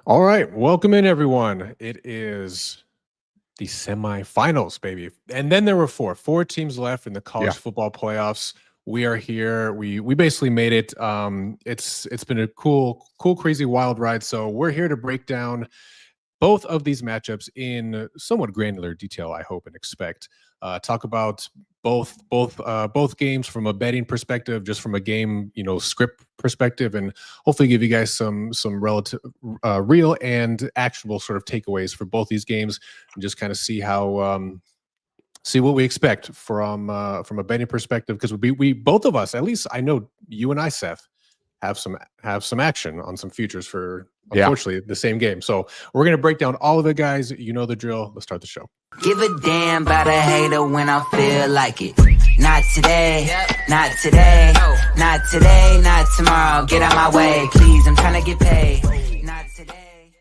All right, welcome in everyone. It is the semifinals, baby. And then there were four teams left in the Yeah. college football playoffs. We are here. We basically made it. It's been a cool, crazy, wild ride. So we're here to break down both of these matchups in somewhat granular detail, I hope and expect. Talk about both games from a betting perspective, just from a game script perspective, and hopefully give you guys some relative, real and actionable sort of takeaways for both these games, and just kind of see how see what we expect from a betting perspective, because we both of us, at least I know you and I, Seth, have some action on some futures for, Yeah. unfortunately, the same game. So we're gonna break down all of it, guys. You know the drill. Let's start the show. Give a damn about a hater when I feel like it. Not today, not today, not today, not tomorrow. Get out my way, please. I'm trying to get paid. Not today.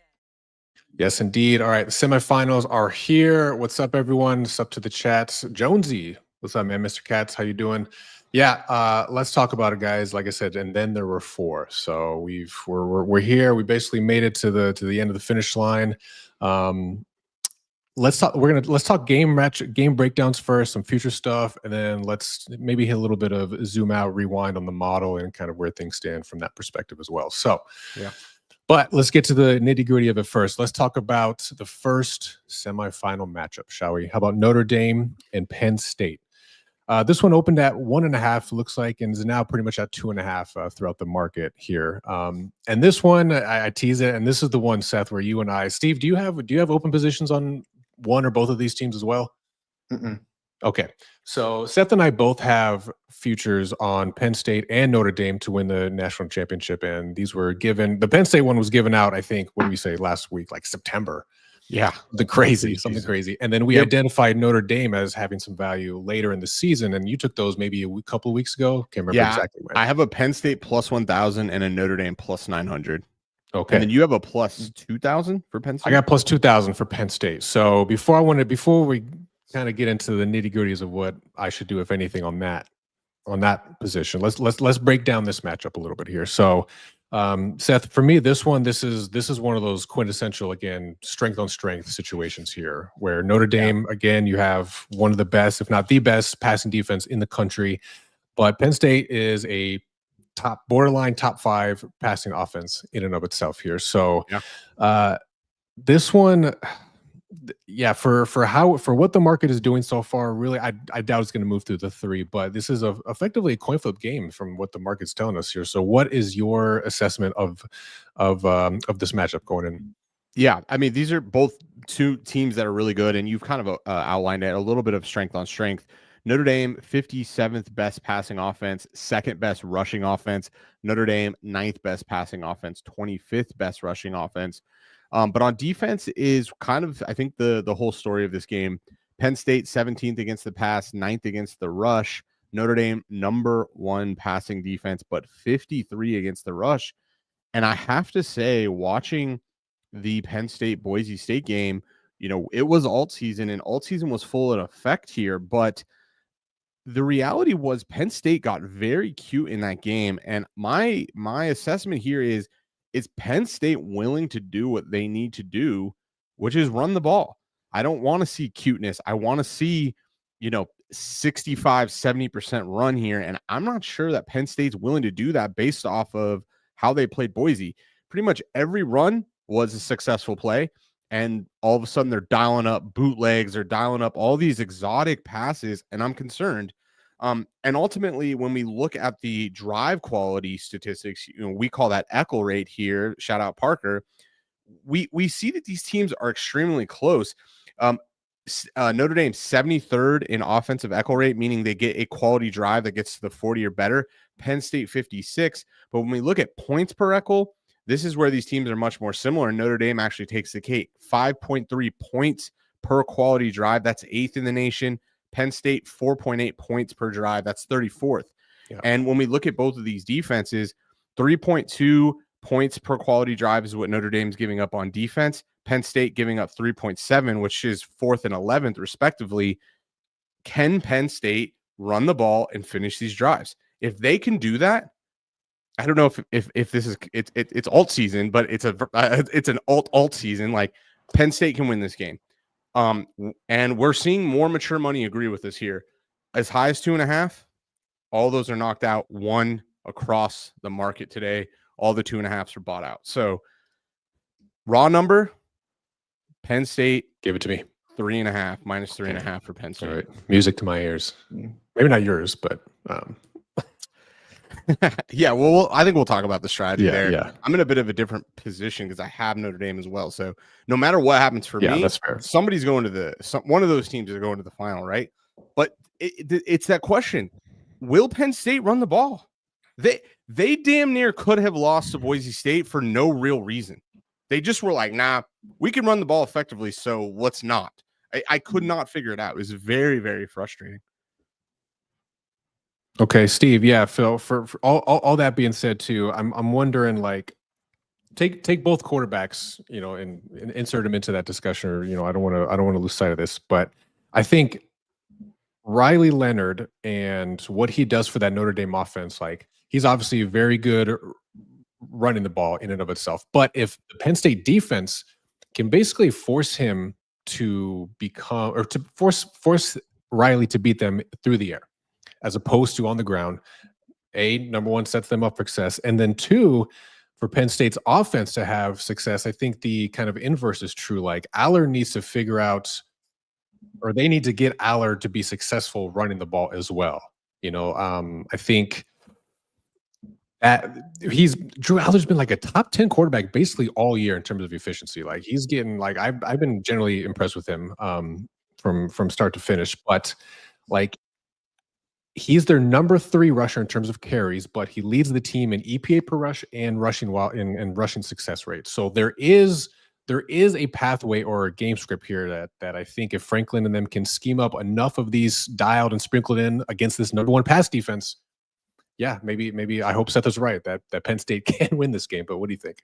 Yes, indeed. All right, the semifinals are here. What's up, everyone? What's up to the chats? Jonesy, what's up, man? Mr. Katz, how you doing? Yeah, let's talk about it, guys. Like I said, and then there were four. So we're here. We basically made it to the end of the finish line. Let's talk game breakdowns first, some future stuff, and then let's maybe hit a little bit of zoom out, rewind on the model, and kind of where things stand from that perspective as well. So Yeah. but let's get to the nitty-gritty of it first. Let's talk about the first semifinal matchup, shall we? How about Notre Dame and Penn State? This one opened at 1.5, looks like, and is now pretty much at 2.5 throughout the market here. And this one, I tease it, and this is the one, Seth, where you and I, Steve, do you have open positions on one or both of these teams as well? Mm-mm. Okay, so Seth and I both have futures on Penn State and Notre Dame to win the national championship, and these were given. The Penn State one was given out, I think, what did we say last week, like September. Yeah. Something crazy. And then we Yep. identified Notre Dame as having some value later in the season, and you took those maybe a couple of weeks ago. Can't remember exactly when. I have a Penn State plus 1,000 and a Notre Dame plus 900. Okay. And then you have a plus 2,000 for Penn State? I got plus 2,000 for Penn State. So before we kind of get into the nitty-gritties of what I should do, if anything, on that position, let's break down this matchup a little bit here. So Seth, for me, this is one of those quintessential, again, strength on strength situations here, where Notre Dame, again, you have one of the best, if not the best, passing defense in the country, but Penn State is a borderline top 5 passing offense in and of itself here. So this one, for what the market is doing so far, really, I doubt it's going to move through the 3, but this is effectively a coin flip game from what the market's telling us here. So what is your assessment of this matchup going in? Yeah, I mean, these are both two teams that are really good, and you've kind of outlined it, a little bit of strength on strength. Notre Dame, 57th best passing offense, second best rushing offense. Notre Dame, 9th best passing offense, 25th best rushing offense. But on defense is kind of, I think, the whole story of this game. Penn State, 17th against the pass, 9th against the rush. Notre Dame, number 1 passing defense, but 53 against the rush. And I have to say, watching the Penn State Boise State game, it was alt season, and alt season was full in effect here, but the reality was Penn State got very cute in that game. And my assessment here is Penn State willing to do what they need to do, which is run the ball. I don't want to see cuteness. I want to see, 65, 70% run here. And I'm not sure that Penn State's willing to do that based off of how they played Boise. Pretty much every run was a successful play. And all of a sudden they're dialing up bootlegs, they're dialing up all these exotic passes, and I'm concerned. And ultimately, when we look at the drive quality statistics, we call that Eckel rate here. Shout out Parker. We see that these teams are extremely close. Notre Dame 73rd in offensive Eckel rate, meaning they get a quality drive that gets to the 40 or better. Penn State 56. But when we look at points per Eckel, this is where these teams are much more similar. And Notre Dame actually takes the cake. 5.3 points per quality drive. That's 8th in the nation. Penn State, 4.8 points per drive. That's 34th. Yeah. And when we look at both of these defenses, 3.2 points per quality drive is what Notre Dame's giving up on defense. Penn State giving up 3.7, which is 4th and 11th, respectively. Can Penn State run the ball and finish these drives? If they can do that, I don't know if this is it's alt season, but it's an alt season. Like Penn State can win this game. And we're seeing more mature money agree with us here. As high as 2.5, all those are knocked out. One across the market today. All the 2.5s are bought out. So raw number, Penn State, Give it to me. 3.5, minus 3.5 for Penn State. All right. Music to my ears. Maybe not yours, but yeah, well, I think we'll talk about the strategy there. Yeah. I'm in a bit of a different position because I have Notre Dame as well. So no matter what happens for me, that's fair. somebody's going to one of those teams is going to the final, right? But it's that question: will Penn State run the ball? They damn near could have lost to Boise State for no real reason. They just were like, nah, we can run the ball effectively, so let's not. I could not figure it out. It was very, very frustrating. Okay, Steve. Yeah, Phil. For all that being said, too, I'm wondering, like, take both quarterbacks, and insert them into that discussion. Or, I don't want to lose sight of this, but I think Riley Leonard and what he does for that Notre Dame offense, like, he's obviously very good running the ball in and of itself. But if the Penn State defense can basically force him to become, or to force Riley to beat them through the air, as opposed to on the ground, number one, sets them up for success. And then two, for Penn State's offense to have success, I think the kind of inverse is true. Like, Aller needs to figure out, or they need to get Aller to be successful running the ball as well. I think that Drew Aller's been like a top 10 quarterback basically all year in terms of efficiency. Like, he's getting, like, I've been generally impressed with him from start to finish, but like, he's their number 3 rusher in terms of carries, but he leads the team in EPA per rush and rushing rushing success rate. So there is a pathway or a game script here that I think if Franklin and them can scheme up enough of these dialed and sprinkled in against this number 1 pass defense, yeah, maybe I hope Seth is right that Penn State can win this game. But what do you think?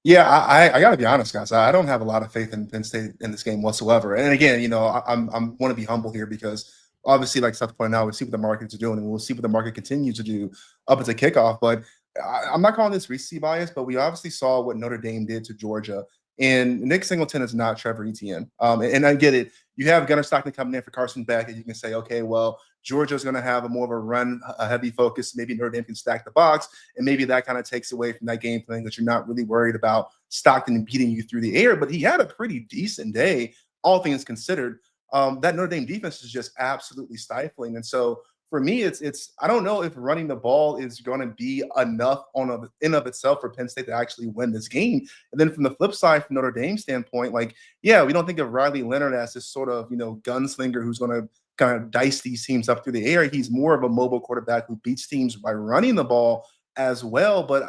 Yeah, I got to be honest, guys. I don't have a lot of faith in Penn State in this game whatsoever. And again, I'm want to be humble here because obviously, like Seth pointed out, we'll see what the market's doing, and we'll see what the market continues to do up until kickoff. But I'm not calling this recency bias, but we obviously saw what Notre Dame did to Georgia. And Nick Singleton is not Trevor Etienne. And I get it. You have Gunnar Stockton coming in for Carson Beck, and you can say, okay, well, Georgia's going to have a more of a run-heavy focus. Maybe Notre Dame can stack the box, and maybe that kind of takes away from that game plan that you're not really worried about Stockton beating you through the air. But he had a pretty decent day, all things considered. That Notre Dame defense is just absolutely stifling. And so for me, it's I don't know if running the ball is going to be enough in of itself for Penn State to actually win this game. And then from the flip side, from Notre Dame standpoint, like, yeah, we don't think of Riley Leonard as this sort of, gunslinger who's going to kind of dice these teams up through the air. He's more of a mobile quarterback who beats teams by running the ball as well. But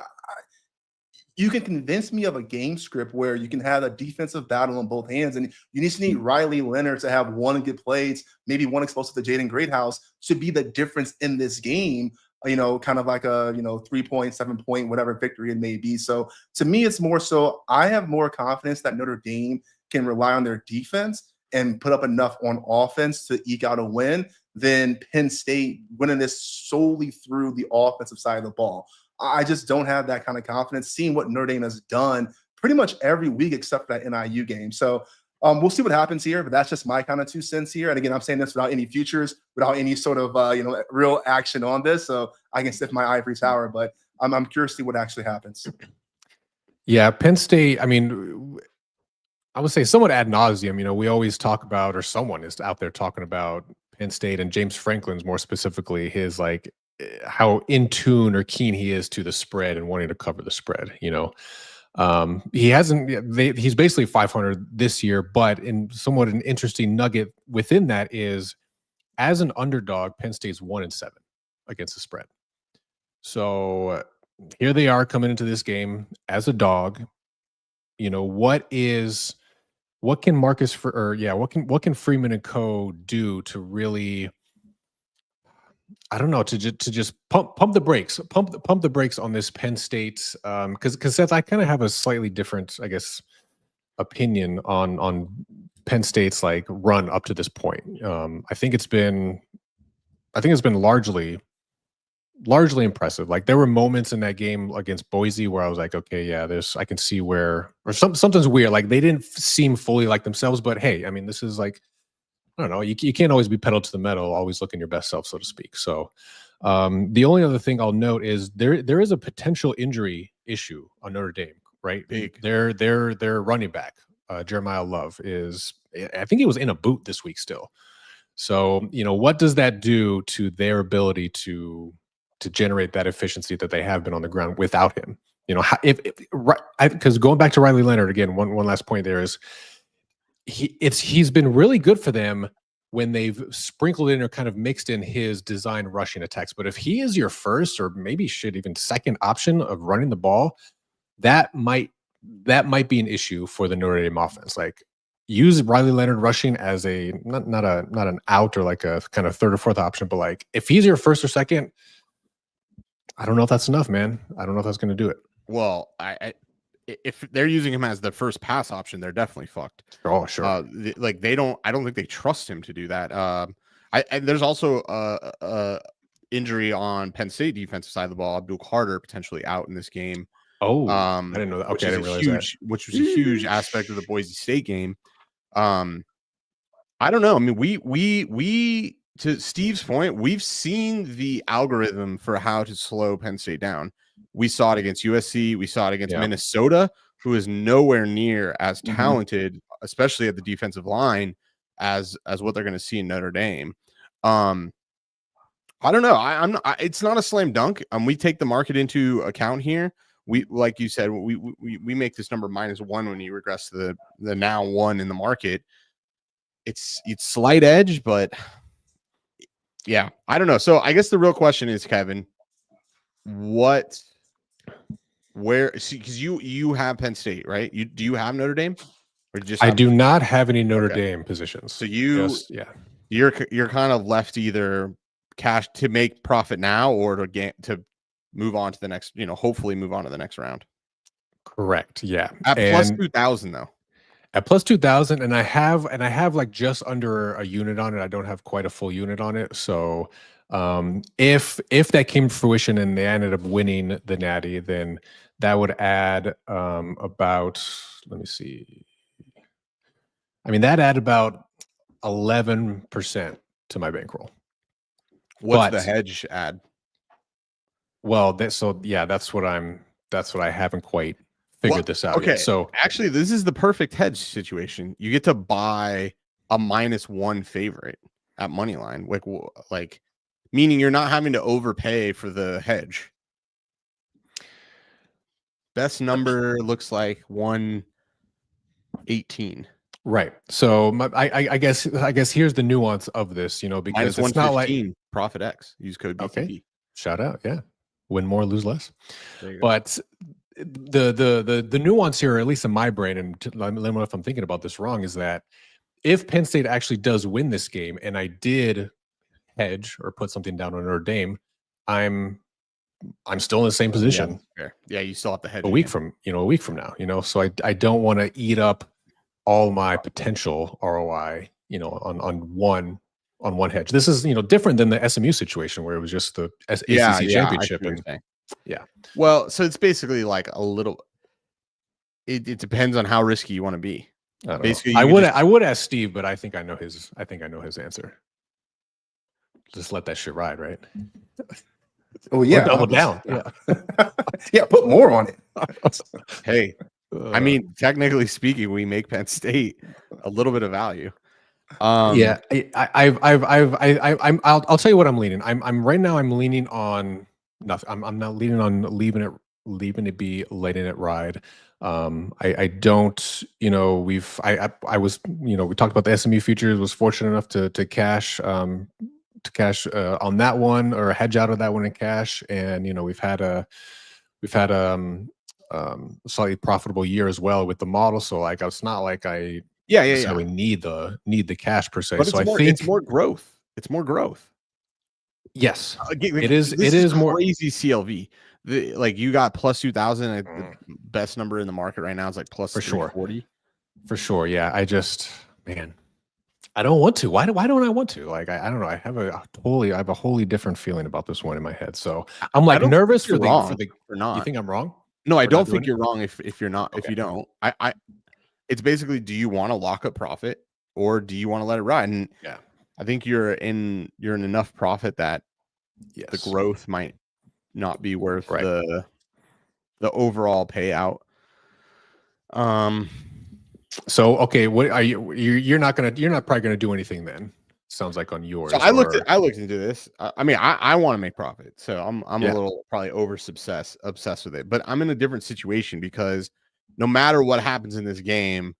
you can convince me of a game script where you can have a defensive battle on both hands, and you just need Riley Leonard to have one good plays, maybe one explosive to Jaden Greathouse to be the difference in this game, kind of like a, 3-point, 7-point, whatever victory it may be. So to me, it's more so I have more confidence that Notre Dame can rely on their defense and put up enough on offense to eke out a win than Penn State winning this solely through the offensive side of the ball. I just don't have that kind of confidence, seeing what Notre Dame has done pretty much every week except for that NIU game. So we'll see what happens here, but that's just my kind of 2 cents here. And again, I'm saying this without any futures, without any sort of real action on this, so I can sip my ivory tower. But I'm curious to see what actually happens. Yeah, Penn State. I mean, I would say somewhat ad nauseum. We always talk about, or someone is out there talking about Penn State and James Franklin's more specifically, his like how in tune or keen he is to the spread and wanting to cover the spread. He hasn't. He's basically 500 this year, but in somewhat an interesting nugget within that is, as an underdog, Penn State's 1-7 against the spread. So here they are coming into this game as a dog. What can what can Freeman and Co. do to really, I don't know, to just pump the brakes on this Penn State, because Seth, I kind of have a slightly different, I guess, opinion on Penn State's like run up to this point. I think it's been largely largely impressive. Like there were moments in that game against Boise where I was like, okay, yeah, I can see where, or something's weird. Like they didn't seem fully like themselves, but hey, I mean, this is like, I don't know, you can't always be pedal to the metal, always looking your best self, so to speak. So the only other thing I'll note is there is a potential injury issue on Notre Dame, right? Big. Their running back, Jeremiah Love, I think he was in a boot this week still. So, what does that do to their ability to generate that efficiency that they have been on the ground without him? Because going back to Riley Leonard again, one last point there is he's been really good for them when they've sprinkled in or kind of mixed in his design rushing attacks. But if he is your first or maybe even second option of running the ball, that might be an issue for the Notre Dame offense. Like use Riley Leonard rushing as a not an out or like a kind of third or fourth option, but like if he's your first or second, I don't know if that's enough, man. I don't know if that's going to do it. Well, if they're using him as the first pass option, they're definitely fucked. Oh, sure. I don't think they trust him to do that. There's also injury on Penn State defensive side of the ball. Abdul Carter potentially out in this game. Oh, I didn't know that. Okay, I didn't realize that. Which was a huge aspect of the Boise State game. I don't know. I mean, we to Steve's point, we've seen the algorithm for how to slow Penn State down. We saw it against USC. We saw it against Minnesota, who is nowhere near as talented, especially at the defensive line, as what they're going to see in Notre Dame. I don't know. It's not a slam dunk. We take the market into account here. We, like you said, we make this number -1 when you regress to the now 1 in the market. It's slight edge, but yeah, I don't know. So I guess the real question is, Kevin, because you have Penn State, right? Do you have Notre Dame? Or just I do not have any Notre Dame positions. So you're kind of left either cash to make profit now or to move on to the next, hopefully move on to the next round. Correct. Yeah. At plus 2,000 though. At plus 2,000, and I have like just under a unit on it. I don't have quite a full unit on it. So if that came to fruition and they ended up winning the Natty, then that would add about, let me see. I mean, that add about 11% to my bankroll. What's the hedge add? Well, that's what I haven't quite figured this out yet. So actually, this is the perfect hedge situation. You get to buy a -1 favorite at money line, like meaning you're not having to overpay for the hedge. Best number looks like 118. Right. So I guess here's the nuance of this, because it's not like Profit X. Use code BTP. Okay. Shout out. Yeah. Win more, lose less. But the nuance here, at least in my brain, and let me know if I'm thinking about this wrong, is that if Penn State actually does win this game, and I did hedge or put something down on Notre Dame, I'm still in the same position. Yeah, you still have to hedge a week from now. So I don't want to eat up all my potential ROI, on one hedge. This is different than the SMU situation where it was just the ACC championship. Well, so it's basically like a little. It depends on how risky you want to be. Basically, I would ask Steve, but I think I know his answer. Just let that shit ride, right? Oh yeah, or double down. Yeah, put more on it. Hey, I mean, technically speaking, we make Penn State a little bit of value. I'll tell you what I'm leaning. I'm right now. I'm leaning on nothing. I'm not leaning on leaving it be, letting it ride. I don't. We talked about the SMU futures. Was fortunate enough to cash on that one, or hedge out of that one in cash, and we've had a slightly profitable year as well with the model. So like, it's not like I necessarily need the cash per se. But so I think it's more growth. It's more growth. Yes, it is. It is more crazy CLV. Like you got plus 2,000. The best number in the market right now is like plus for sure 40. For sure. Yeah. I I don't want to. Why don't I want to? Like, I don't know. I have a wholly different feeling about this one in my head. So I'm I like don't nervous think you're for wrong the. or You not. think I'm wrong? No, I for not don't doing think it? you're wrong if you're not, if Okay. you don't. It's basically, do you want to lock up profit or do you want to let it ride? And Yeah. I think you're in enough profit that the Yes. growth might not be worth Right. the overall payout. So okay, what are you? You're not probably gonna do anything then. Sounds like on yours. So I looked into this. I mean, I want to make profit, so I'm Yeah. a little probably obsessed with it. But I'm in a different situation because no matter what happens in this game,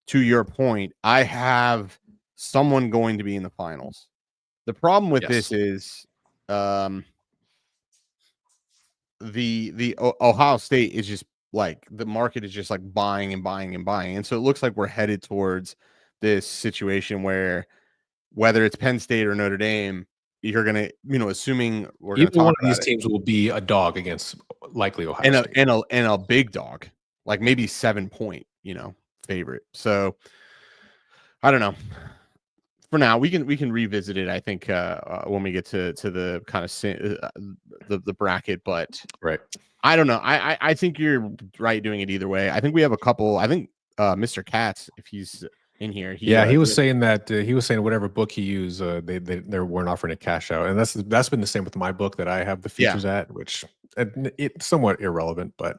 to your point, I have someone going to be in the finals. The problem with this is, the Ohio State is just like the market is just like buying and buying and buying, and so it looks like we're headed towards this situation where whether it's Penn State or Notre Dame, you're gonna, assuming we're gonna Either one talk of these about it, teams will be a dog against likely Ohio State. and a big dog, like maybe 7-point, favorite. So I don't know. For now, we can revisit it. I think when we get to the kind of the bracket, but Right. I don't know. I think you're right doing it either way. I think we have a couple. I think Mr. Katz, if he's in here, he was saying that whatever book he used, they weren't offering a cash out, and that's been the same with my book that I have the features at, which it's somewhat irrelevant, but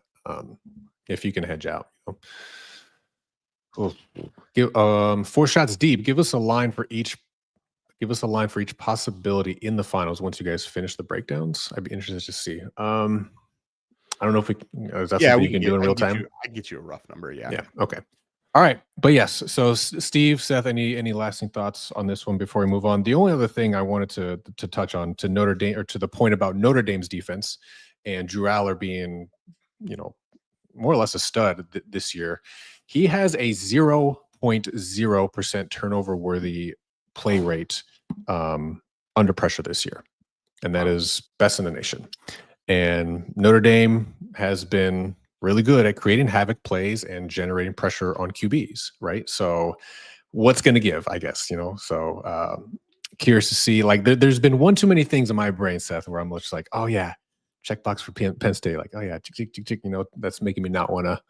if you can hedge out, Cool. Give 4 shots deep. Give us a line for each possibility in the finals once you guys finish the breakdowns. I'd be interested to see. I don't know if is that something you can do in real time? I get you a rough number. Yeah. Yeah. Okay. All right. But yes. So Steve, Seth, any lasting thoughts on this one before we move on? The only other thing I wanted to touch on to Notre Dame, or to the point about Notre Dame's defense and Drew Aller being, more or less a stud this year. He has a 0.0% turnover worthy play rate under pressure this year, and that is best in the nation. And Notre Dame has been really good at creating havoc plays and generating pressure on QBs, right? So what's going to give, I guess, so curious to see. Like there's been one too many things in my brain, Seth, where I'm just like, oh yeah, checkbox for Penn State. Like, oh yeah, that's making me not want to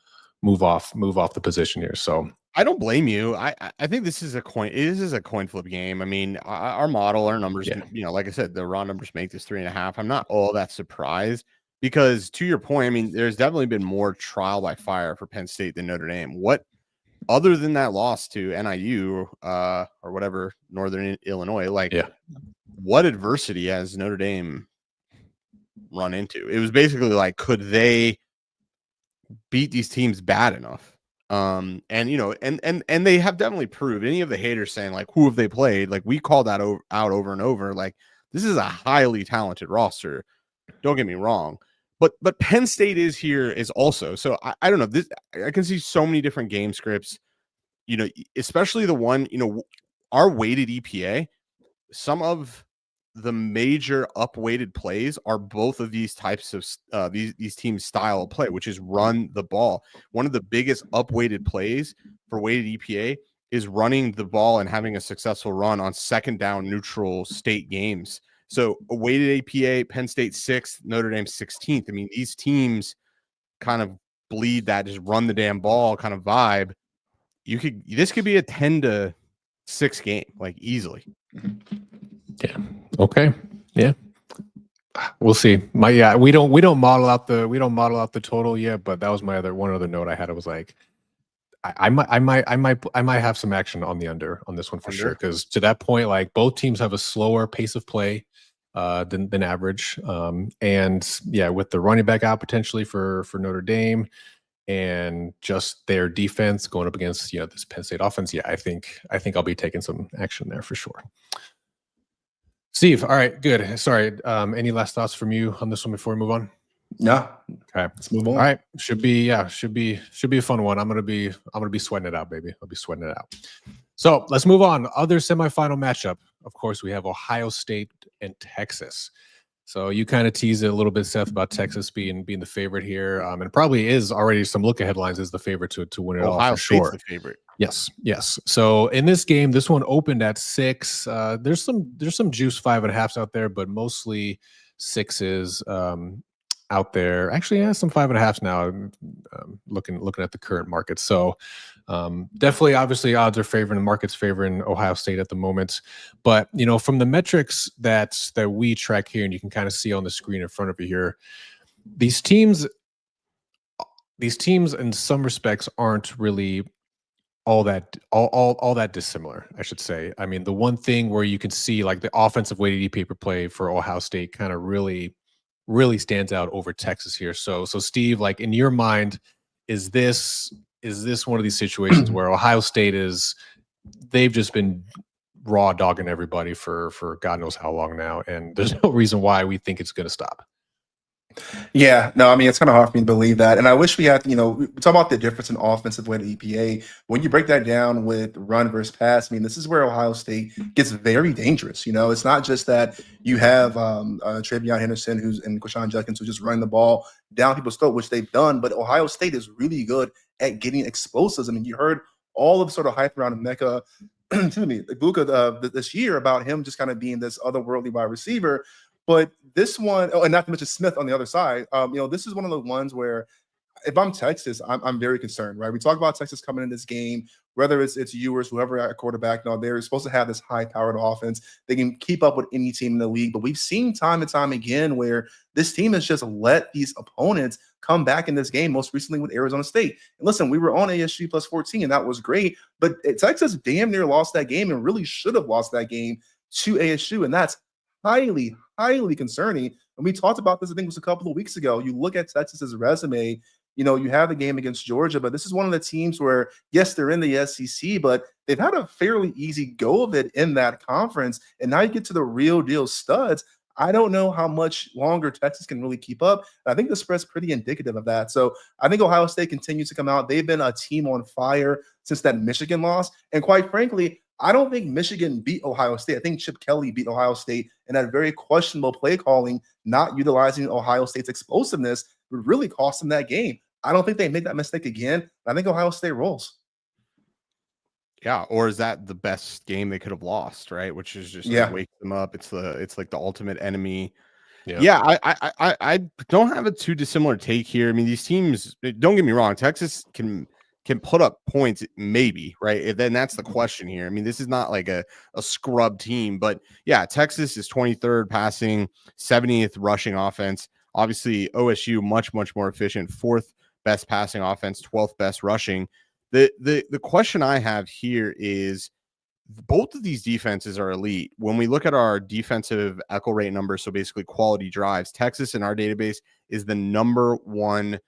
move off the position here. So I don't blame you. I think this is a coin flip game. I mean, our model, our numbers, like I said, the raw numbers make this 3.5. I'm not all that surprised because, to your point, I mean, there's definitely been more trial by fire for Penn State than Notre Dame. What, other than that loss to NIU or whatever, Northern Illinois, what adversity has Notre Dame run into? It was basically like, could they beat these teams bad enough? And they have definitely proved. Any of the haters saying like, who have they played? Like, we called that out over and over. Like, this is a highly talented roster. Don't get me wrong, but Penn State is also. So I don't know. This, I can see so many different game scripts. Especially the one, our weighted EPA. Some of the major up-weighted plays are both of these types of these teams' style of play, which is run the ball. One of the biggest up-weighted plays for weighted EPA is running the ball and having a successful run on second down neutral state games. So a weighted APA, Penn State 6th, Notre Dame 16th. I mean, these teams kind of bleed that just run the damn ball kind of vibe. This could be a 10-6 game, like easily. Yeah. Okay. Yeah. We'll see. We don't model out the total yet, but that was one other note I had. It was like, I might have some action on the under on this one for sure. Because to that point, like both teams have a slower pace of play than average. And yeah, with the running back out potentially for Notre Dame and just their defense going up against this Penn State offense. Yeah, I think I'll be taking some action there for sure. Steve, all right, good. Sorry. Any last thoughts from you on this one before we move on? No. Okay, let's move on. All right, should be a fun one. I'm gonna be sweating it out, baby. I'll be sweating it out. So let's move on. Other semifinal matchup. Of course, we have Ohio State and Texas. So you kind of teased it a little bit, Seth, about Texas being the favorite here, and probably is already some look ahead lines as the favorite to win it all for sure. State's the favorite. Yes, yes. So in this game, this one opened at 6. There's some juice 5.5s out there, but mostly 6s out there. Actually, yeah, some 5.5s now. Looking at the current market. So definitely, obviously, odds are favoring the market's favoring Ohio State at the moment. But from the metrics that we track here, and you can kind of see on the screen in front of you here, these teams in some respects aren't really all that dissimilar, I should say. I mean, the one thing where you can see like the offensive weighted EPA per play for Ohio State kind of really stands out over Texas here. So Steve, like in your mind, is this one of these situations where Ohio State they've just been raw dogging everybody for God knows how long now, and there's no reason why we think it's going to stop? Yeah, no, I mean, it's kind of hard for me to believe that. And I wish we had, we talk about the difference in offensive weighted EPA. When you break that down with run versus pass, I mean, this is where Ohio State gets very dangerous. It's not just that you have Travion Henderson and Quashawn Judkins who just run the ball down people's throat, which they've done. But Ohio State is really good at getting explosives. I mean, you heard all of the sort of hype around Mecca, excuse me, Igbukah this year about him just kind of being this otherworldly wide receiver. But this one, and not to mention Smith on the other side, this is one of the ones where if I'm Texas, I'm very concerned, right? We talk about Texas coming in this game, whether it's Ewers, whoever at quarterback, they're supposed to have this high-powered offense. They can keep up with any team in the league, but we've seen time and time again where this team has just let these opponents come back in this game, most recently with Arizona State. And listen, we were on ASU plus 14, and that was great, but Texas damn near lost that game and really should have lost that game to ASU, and that's highly, highly concerning. And we talked about this, I think it was a couple of weeks ago. You look at Texas's resume, you have the game against Georgia, but this is one of the teams where, yes, they're in the SEC, but they've had a fairly easy go of it in that conference. And now you get to the real deal studs. I don't know how much longer Texas can really keep up. And I think the spread's pretty indicative of that. So I think Ohio State continues to come out. They've been a team on fire since that Michigan loss. And quite frankly, I don't think Michigan beat Ohio State. I think Chip Kelly beat Ohio State, and that very questionable play calling, not utilizing Ohio State's explosiveness, would really cost them that game. I don't think they make that mistake again. I think Ohio State rolls. Yeah, or is that the best game they could have lost, right? Which is just Yeah. wake them up. It's like the ultimate enemy. Yeah. Yeah, I don't have a too dissimilar take here. I mean, these teams, don't get me wrong, Texas can put up points, maybe, right? And then that's the question here. I mean, this is not like a scrub team, but yeah, Texas is 23rd passing, 70th rushing offense. Obviously, OSU much more efficient, 4th best passing offense, 12th best rushing. The question I have here is both of these defenses are elite. When we look at our defensive echo rate numbers, so basically quality drives, Texas in our database is the number 1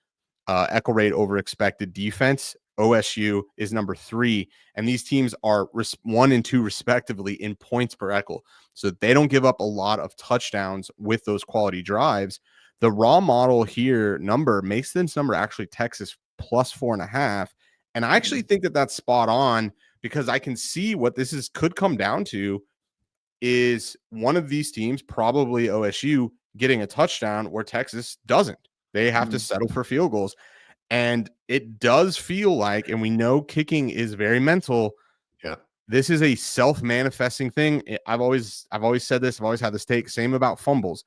echo rate over expected defense. OSU is number 3, and these teams are 1 and 2 respectively in points per echo. So they don't give up a lot of touchdowns with those quality drives. The raw model here number makes this number actually Texas plus 4.5. And I actually think that that's spot on, because I can see what this could come down to is one of these teams, probably OSU, getting a touchdown where Texas doesn't. They have to settle for field goals. And it does feel like, and we know kicking is very mental. Yeah. This is a self-manifesting thing. I've always said this. I've always had this take. Same about fumbles.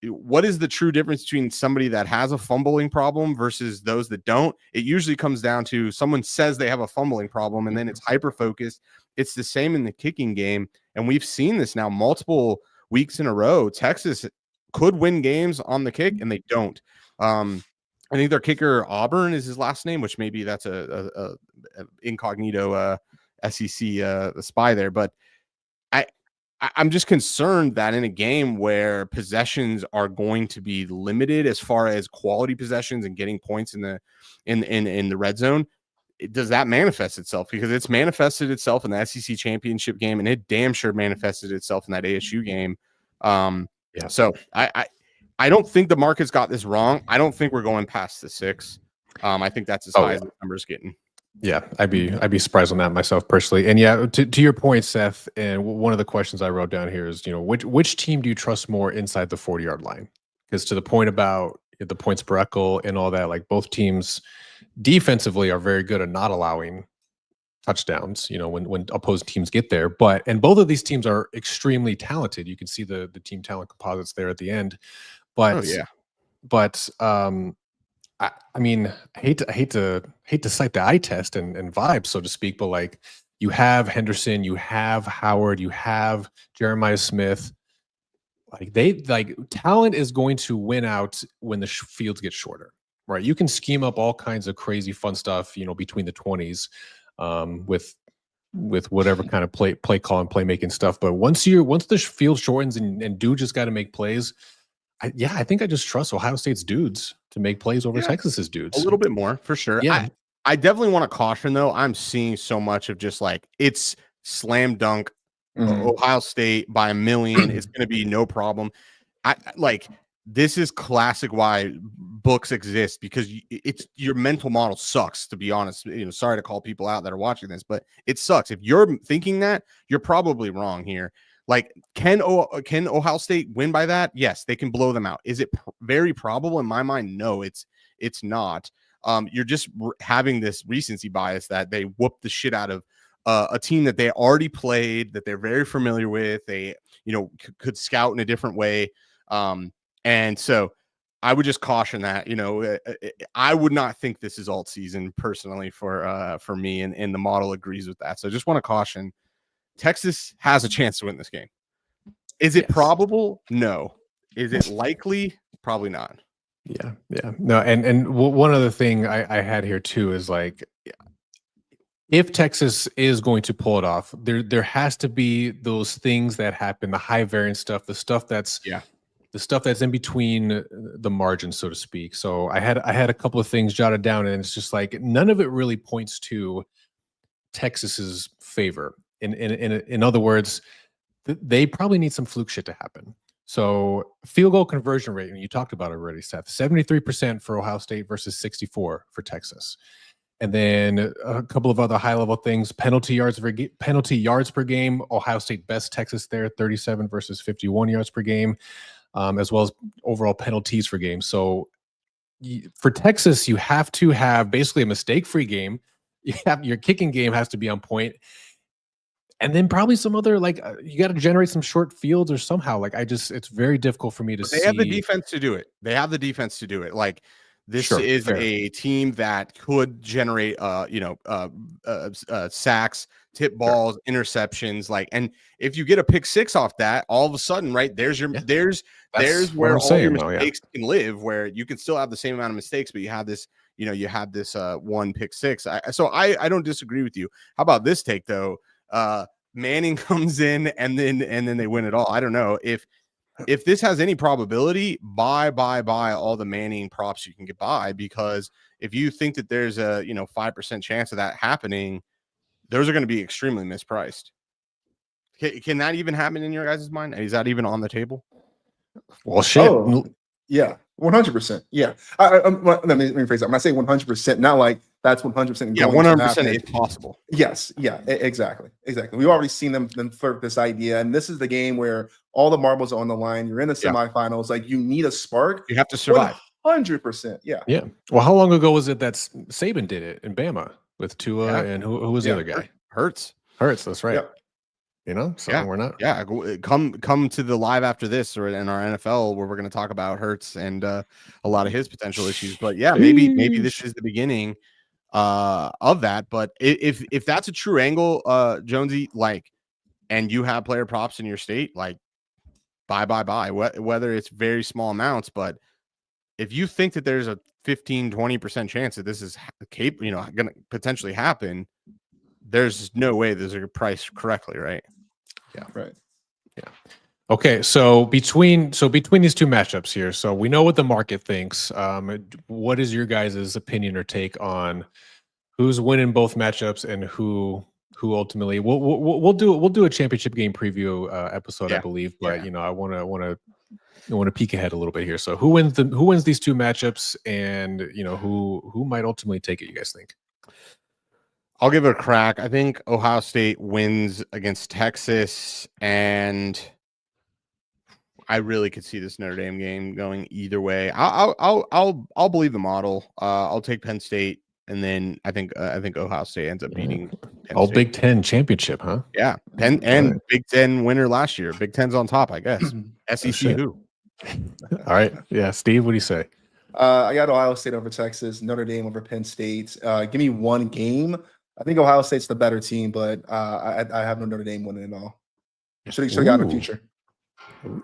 What is the true difference between somebody that has a fumbling problem versus those that don't? It usually comes down to someone says they have a fumbling problem, and then it's hyper-focused. It's the same in the kicking game. And we've seen this now multiple weeks in a row. Texas could win games on the kick, and they don't. I think their kicker Auburn is his last name, which maybe that's a incognito SEC spy there. But I'm just concerned that in a game where possessions are going to be limited as far as quality possessions and getting points in the red zone, does that manifest itself? Because it's manifested itself in the SEC championship game, and it damn sure manifested itself in that ASU game. Yeah. So I don't think the market's got this wrong. I don't think we're going past the 6. I think that's as high as the number's getting. Yeah, I'd be surprised on that myself personally. And yeah, to your point, Seth, and one of the questions I wrote down here is, which team do you trust more inside the 40-yard line? Because to the point about the points per echo and all that, like both teams defensively are very good at not allowing touchdowns, when opposing teams get there. And both of these teams are extremely talented. You can see the team talent composites there at the end. But Oh yeah. I mean, I hate to cite the eye test and vibe, so to speak, but like you have Henderson, you have Howard, you have Jeremiah Smith. Like talent is going to win out when the fields get shorter, right? You can scheme up all kinds of crazy fun stuff, between the 20s, with whatever kind of play call and playmaking stuff. But once the field shortens and dude just got to make plays, I think I just trust Ohio State's dudes to make plays over Texas's dudes. A little bit more for sure. Yeah. I definitely want to caution though. I'm seeing so much of just like it's slam dunk Ohio State by a million. It's going to be no problem. I like this is classic why books exist, because it's your mental model sucks, to be honest. Sorry to call people out that are watching this, but it sucks. If you're thinking that, you're probably wrong here. Like, can Ohio State win by that? Yes, they can blow them out. Is it very probable? In my mind, no, it's not. You're just having this recency bias that they whoop the shit out of a team that they already played, that they're very familiar with. They, could scout in a different way. And so I would just caution that, I would not think this is alt season personally for me, and the model agrees with that. So I just want to caution Texas has a chance to win this game. Is it probable? No. Is it likely? Probably not. Yeah. No, and one other thing I had here too is like, if Texas is going to pull it off, there has to be those things that happen, the high variance stuff, the stuff that's in between the margins, so to speak. So I had a couple of things jotted down, and it's just like none of it really points to Texas's favor. In other words, they probably need some fluke shit to happen. So field goal conversion rate, and you talked about it already, Seth, 73% for Ohio State versus 64 for Texas. And then a couple of other high level things: penalty yards per game. Ohio State best, Texas there, 37 versus 51 yards per game, as well as overall penalties per game. So for Texas, you have to have basically a mistake-free game. Your kicking game has to be on point. And then probably some other, you got to generate some short fields or somehow. It's very difficult for me to see. They have the defense to do it. Like, this is a team that could generate, sacks, tip balls, interceptions. And if you get a pick six off that, all of a sudden, right, there's where all your mistakes can live, where you can still have the same amount of mistakes, but you have this, one pick six. So I don't disagree with you. How about this take though? Manning comes in and then they win it all. I don't know if this has any probability. Buy all the Manning props you can get by, because if you think that there's a 5% chance of that happening, those are going to be extremely mispriced. Can that even happen in your guys' mind? Is that even on the table? Well, shit. Yeah, 100%. Yeah. Let me rephrase that. When I say 100%, not like that's 100%. Yeah, 100% is possible. Yes. Yeah. Exactly. We've already seen them flirt with this idea, and this is the game where all the marbles are on the line. You're in the semifinals. Like, you need a spark. You have to survive. 100%. Yeah. Yeah. Well, how long ago was it that Saban did it in Bama with Tua and who was the other guy? Hurts. That's right. Yeah. So we're not. Yeah, come to the live after this, or in our NFL, where we're going to talk about Hurts and a lot of his potential issues. But yeah, maybe this is the beginning of that. But if that's a true angle, Jonesy, and you have player props in your state, buy. Whether it's very small amounts, but if you think that there's a 15-20% chance that this is going to potentially happen, there's no way those are priced correctly, right? Yeah. Right. Yeah. Okay. So between these two matchups here, so we know what the market thinks. What is your guys' opinion or take on who's winning both matchups and who ultimately we'll do a championship game preview episode, I believe. But I want to peek ahead a little bit here. So who wins these two matchups, and who might ultimately take it, you guys think? I'll give it a crack. I think Ohio State wins against Texas, and I really could see this Notre Dame game going either way. I'll believe the model. I'll take Penn State and then I think Ohio State ends up beating Penn All State. Big Ten championship, huh? Yeah, Penn and Right. Big Ten winner last year. Big Ten's on top, I guess. SEC shit. who? All right. Yeah, Steve, what do you say? I got Ohio State over Texas, Notre Dame over Penn State. Give me one game. I think Ohio State's the better team, but I have no Notre Dame winning it all. Should have got in the Ooh. future.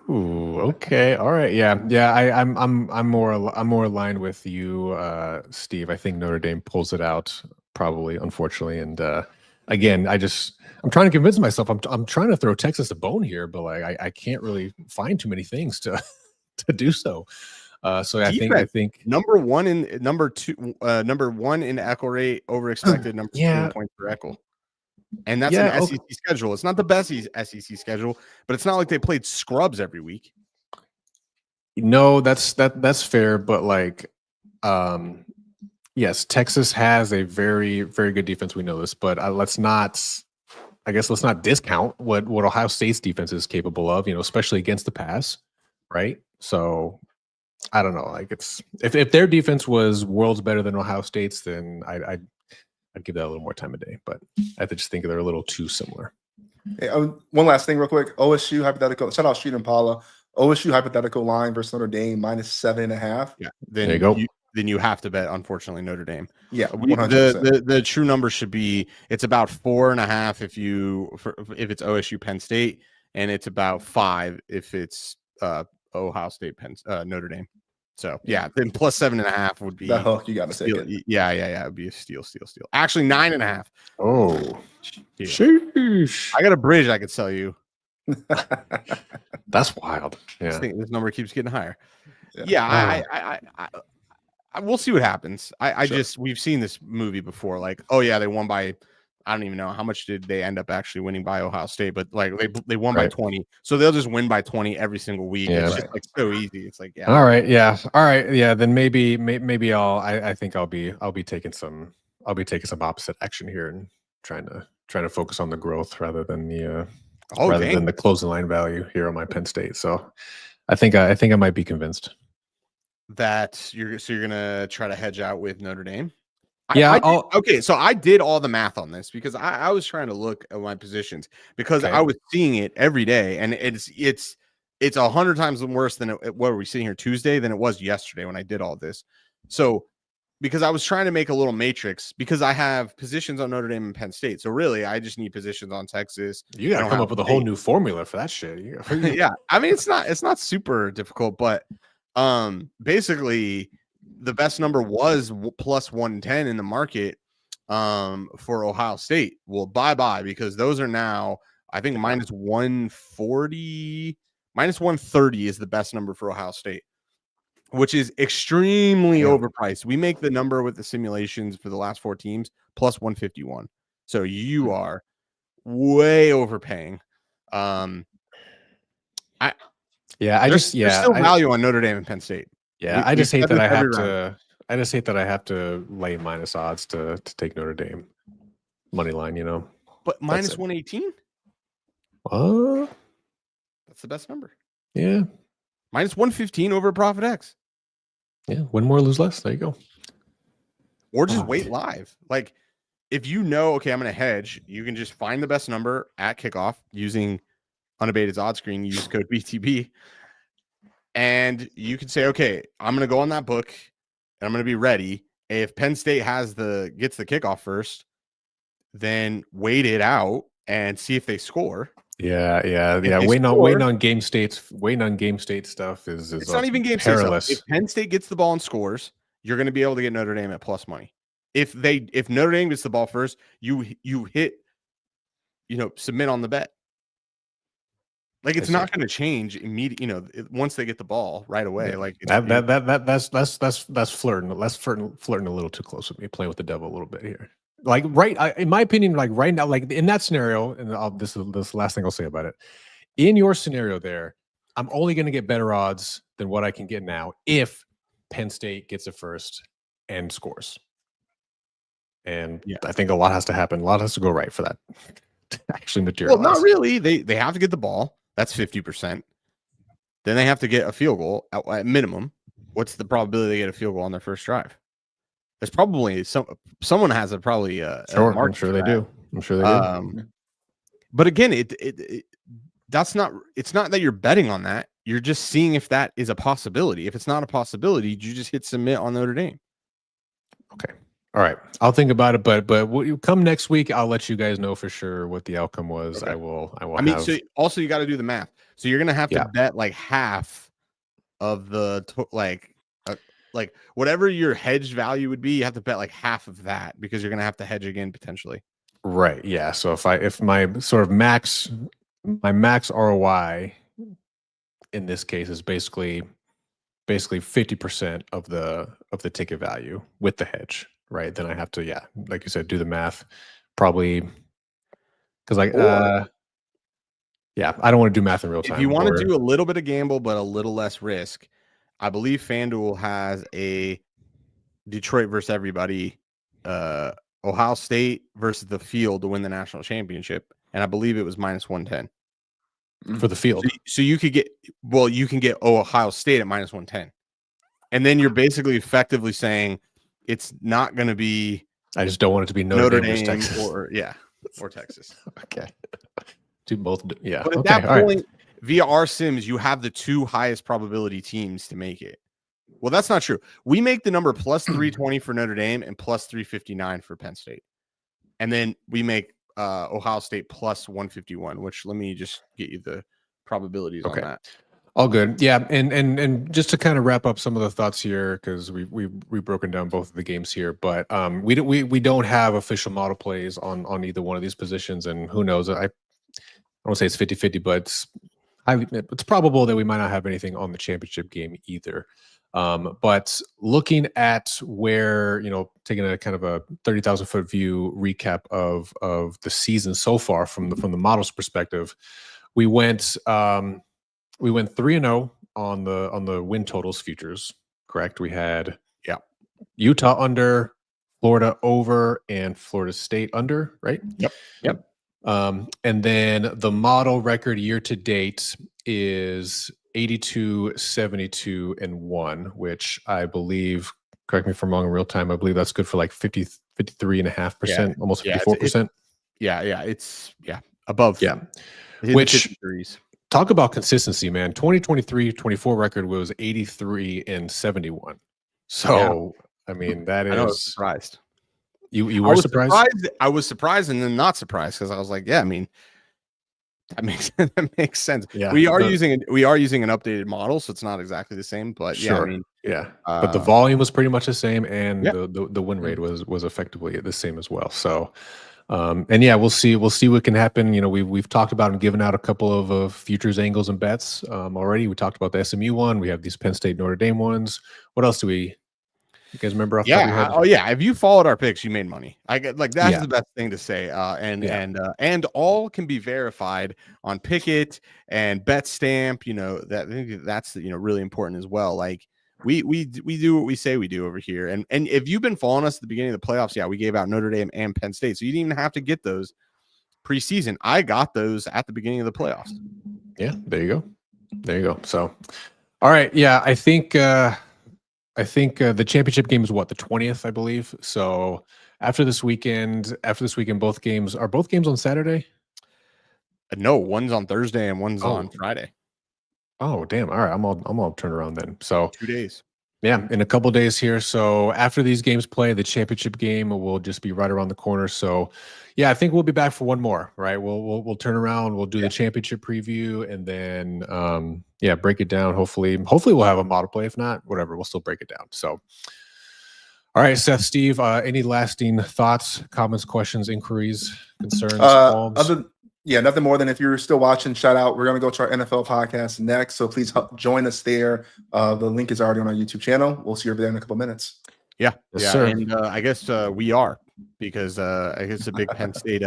Ooh, okay, all right, yeah. I'm more aligned with you, Steve. I think Notre Dame pulls it out, probably, unfortunately. And again, I'm trying to convince myself. I'm trying to throw Texas a bone here, but like I can't really find too many things to to do so. So I think number one in Echo rate over expected, number 2 in points per Echo. And that's an SEC schedule. It's not the best SEC schedule, but it's not like they played scrubs every week. No, that's fair, but like yes, Texas has a very, very good defense. We know this, but let's not discount what Ohio State's defense is capable of, especially against the pass, right? So I don't know. Like if their defense was worlds better than Ohio State's, then I'd give that a little more time of day. But I just think they're a little too similar. Hey, one last thing, real quick. OSU hypothetical. Shout out Street and Paula. OSU hypothetical line versus Notre Dame -7.5. Yeah, there you go. Then you have to bet, unfortunately, Notre Dame. Yeah, 100%. The true number should be it's about 4.5 if it's OSU Penn State, and it's about 5 if it's Ohio State Notre Dame. So yeah, then plus 7.5 would be that hook. You got to take it. Yeah. It would be a steal. Actually, 9.5. Oh, yeah. Sheesh. I got a bridge I could sell you. That's wild. Yeah, this number keeps getting higher. Yeah, I we'll see what happens. We've seen this movie before. Like, oh yeah, they won by, I don't even know how much did they end up actually winning by Ohio State, but like they won by 20, so they'll just win by 20 every single week. Yeah. It's just like so easy. It's like all right, yeah. Then maybe I think I'll be taking some opposite action here and trying to focus on the growth rather than the than the closing line value here on my Penn State. So I think I might be convinced that you're gonna try to hedge out with Notre Dame. Yeah. Okay. So I did all the math on this because I was trying to look at my positions because I was seeing it every day, and it's 100 times worse than what were we sitting here Tuesday than it was yesterday when I did all this. So because I was trying to make a little matrix because I have positions on Notre Dame and Penn State. So really, I just need positions on Texas. You got to come up with a whole new formula for that shit. Yeah. I mean, it's not super difficult, but basically the best number was plus 110 in the market for Ohio State. Well, bye because those are now, I think, minus 140, minus 130 is the best number for Ohio State, which is extremely overpriced. We make the number with the simulations for the last 4 teams plus 151. So you are way overpaying. There's still value on Notre Dame and Penn State. Yeah, I just hate that I have to lay minus odds to take Notre Dame money line. But minus 118. That's the best number. Yeah, minus 115 over Profit X. Yeah, win more, lose less. There you go. Or just wait live. Like if you know, okay, I'm going to hedge. You can just find the best number at kickoff using Unabated's odd screen. Use code BTB. And you can say, okay, I'm going to go on that book and I'm going to be ready. If Penn State gets the kickoff first, then wait it out and see if they score. Yeah. Waiting on game state stuff is it's not even game state stuff. If Penn State gets the ball and scores, you're going to be able to get Notre Dame at plus money. If Notre Dame gets the ball first, you hit, submit on the bet. Like it's not going to change immediately, once they get the ball right away. Yeah. Like that's flirting. That's flirting a little too close with me, playing with the devil a little bit here. Like in my opinion, like right now, like in that scenario, and this is the last thing I'll say about it. In your scenario, there, I'm only going to get better odds than what I can get now if Penn State gets it first and scores. And I think a lot has to happen. A lot has to go right for that to actually materialize. Well, not really. They have to get the ball. That's 50%. Then they have to get a field goal at minimum. What's the probability they get a field goal on their first drive? There's probably someone has probably a Sure, I'm market sure for they that. do. I'm sure they do. But again, it's not that you're betting on that. You're just seeing if that is a possibility. If it's not a possibility, you just hit submit on Notre Dame. Okay. All right. I'll think about it, but come next week, I'll let you guys know for sure what the outcome was. Okay. I will I mean, have, so also you got to do the math. So you're gonna have to Yeah. bet like half of the like whatever your hedged value would be. You have to bet like half of that because you're gonna have to hedge again potentially. right. Yeah. So if my sort of max ROI in this case is basically 50% of the ticket value with the hedge, right? Then I have to, yeah, like you said, do the math. Probably because yeah, I don't want to do math in real time. If you want to do a little bit of gamble but a little less risk, I believe FanDuel has a Detroit versus everybody, Ohio State versus the field to win the national championship, and I believe it was -110 for the field. So you could get Ohio State at -110, and then you're basically effectively saying it's not going to be. I just don't want it to be Notre Dame Texas. or Texas. Okay. Do both. Yeah. But at Okay. that All point, right. via our sims, you have the two highest probability teams to make it. Well, that's not true. We make the number +320 for Notre Dame and +359 for Penn State. And then we make Ohio State +151, which let me just get you the probabilities on that. All good. Yeah. And just to kind of wrap up some of the thoughts here, because we've broken down both of the games here, but we don't have official model plays on either one of these positions. And who knows? I won't say it's 50-50, but it's probable that we might not have anything on the championship game either. But looking at where, taking a kind of a 30,000-foot view recap of the season so far from the model's perspective, we went 3-0 on the win totals futures. Correct. We had Utah under, Florida over, and Florida State under. Right. Yep. And then the model record year to date is 82, 72, and 1, which I believe, correct me if I'm wrong in real time, I believe that's good for like 53.5%, almost 54%. It's above. Yeah. Which talk about consistency, man. 2023-24 record was 83 and 71. So, I mean, that is. I was surprised. You were surprised? I was surprised and then not surprised because I was like, yeah, I mean, that makes sense. Yeah, we are using an updated model, so it's not exactly the same, but sure. Yeah, I mean, but the volume was pretty much the same, and the win rate Mm-hmm. was effectively the same as well. So, and yeah, we'll see what can happen. We've talked about and given out a couple of futures angles and bets already. We talked about the SMU one. We have these Penn State Notre Dame ones. What else do we? You guys remember? Off the top of your head? Oh yeah. If you followed our picks, you made money. I get like that's the best thing to say. And all can be verified on Pickett and BetStamp. I think that's really important as well. Like we do what we say we do over here. And if you've been following us at the beginning of the playoffs, we gave out Notre Dame and Penn State, so you didn't even have to get those preseason. I got those at the beginning of the playoffs. Yeah, there you go. So, all right, yeah, I think the championship game is what, the 20th, I believe. So after this weekend, both games on Saturday? No, one's on Thursday and one's on Friday. Oh, damn. All right. I'm all turned around then. So 2 days. Yeah, in a couple days here. So after these games play, the championship game will just be right around the corner. So yeah, I think we'll be back for one more, right? We'll turn around, we'll do the championship preview, and then break it down. Hopefully we'll have a model play. If not, whatever, we'll still break it down. So all right, Seth, Steve, any lasting thoughts, comments, questions, inquiries, concerns, qualms? Nothing more than if you're still watching, shout out. We're going to go to our NFL podcast next. So please join us there. The link is already on our YouTube channel. We'll see you over there in a couple minutes. Yes, sir. And I guess we are, because I guess a big Penn State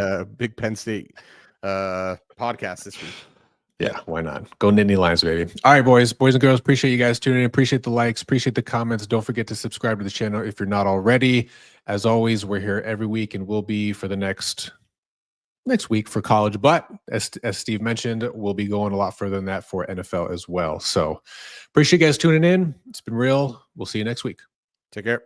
podcast this week. Yeah, why not? Go Nittany Lions, baby. All right, boys and girls, appreciate you guys tuning in. Appreciate the likes, appreciate the comments. Don't forget to subscribe to the channel if you're not already. As always, we're here every week and we'll be for the next week for college, but as Steve mentioned, we'll be going a lot further than that for NFL as well. So appreciate you guys tuning in. It's been real. We'll see you next week. Take care.